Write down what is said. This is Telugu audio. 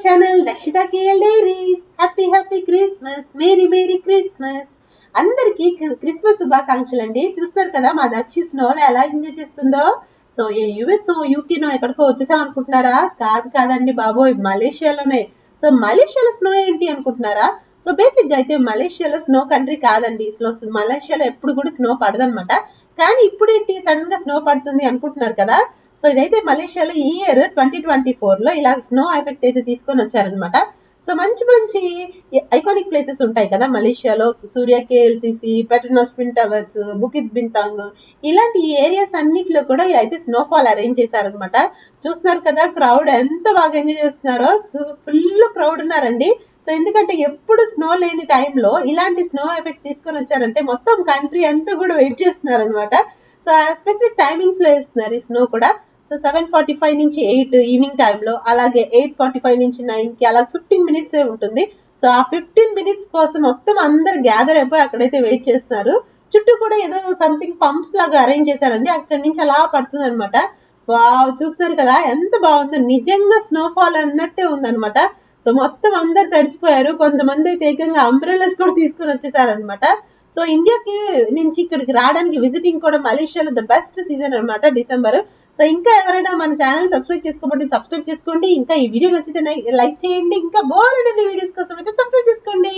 Channel Dakshitha KL diaries. Happy Christmas, merry Christmas. అందరికి క్రిస్మస్ శుభాకాంక్షలు అండి. చూస్తారు కదా మా దక్షి స్నోలో ఎలా ఎంజాయ్ చేస్తుందో. సో యుఎస్ యూకేనో ఎక్కడికో వచ్చేసాం అనుకుంటున్నారా? కాదండి బాబోయ్, మలేషియాలోనే. సో మలేషియాలో స్నో ఏంటి అనుకుంటున్నారా? సో బేసిక్ గా అయితే మలేషియాలో స్నో కంట్రీ కాదండి. మలేషియాలో ఎప్పుడు కూడా స్నో పడదనమాట. కానీ ఇప్పుడు ఏంటి సడన్ గా స్నో పడుతుంది అనుకుంటున్నారు కదా? సో ఇదైతే మలేషియాలో ఈ ఇయర్ 2024 లో ఇలా స్నో ఎఫెక్ట్ అయితే తీసుకొని వచ్చారనమాట. సో మంచి ఐకానిక్ ప్లేసెస్ ఉంటాయి కదా మలేషియాలో. సూర్య కేఎల్సిసి, పెట్రోనాస్ ట్విన్ టవర్స్, బుకిత్ బింతాంగ్, ఇలాంటి ఏరియాస్ అన్నిట్లో కూడా అయితే స్నోఫాల్ అరేంజ్ చేశారనమాట. చూస్తున్నారు కదా క్రౌడ్ ఎంత బాగా ఎంజాయ్ చేస్తున్నారో. ఫుల్ క్రౌడ్ ఉన్నారండి. సో ఎందుకంటే ఎప్పుడు స్నో లేని టైంలో ఇలాంటి స్నో ఎఫెక్ట్ తీసుకొని వచ్చారంటే మొత్తం కంట్రీ అంతా కూడా వెయిట్ చేస్తున్నారు అనమాట. సో స్పెసిఫిక్ టైమింగ్స్ లో వేస్తున్నారు ఈ స్నో కూడా. సో 7:45 నుంచి 8 ఈవినింగ్ టైంలో, అలాగే 8:45 నుంచి 9 కి, అలా 15 మినిట్స్ ఉంటుంది. సో ఆ 15 మినిట్స్ కోసం మొత్తం అందరు గ్యాదర్ అయిపోయి అక్కడైతే వెయిట్ చేస్తున్నారు. చుట్టూ కూడా ఏదో సంథింగ్ పంప్స్ లాగా అరేంజ్ చేశారండి. అక్కడి నుంచి అలా పడుతుంది అనమాట. వావ్, చూస్తారు కదా ఎంత బాగుందో. నిజంగా స్నోఫాల్ అన్నట్టే ఉందన్నమాట. సో మొత్తం అందరు తడిచిపోయారు. కొంతమంది అయితే ఏకంగా అంబ్రెల్లాస్ కూడా తీసుకొని వచ్చేసారనమాట. సో ఇండియాకి నుంచి ఇక్కడికి రావడానికి విజిటింగ్ కూడా మలేషియాలో ద బెస్ట్ సీజన్ అనమాట, డిసెంబర్. సో ఇంకా ఎవరైనా మన ఛానల్ సబ్స్క్రైబ్ చేసుకోబట్టి సబ్స్క్రైబ్ చేసుకోండి. ఇంకా ఈ వీడియో నచ్చితే లైక్ చేయండి. ఇంకా బోల్డ్ వీడియోస్ కోసం అయితే సబ్స్క్రైబ్ చేసుకోండి.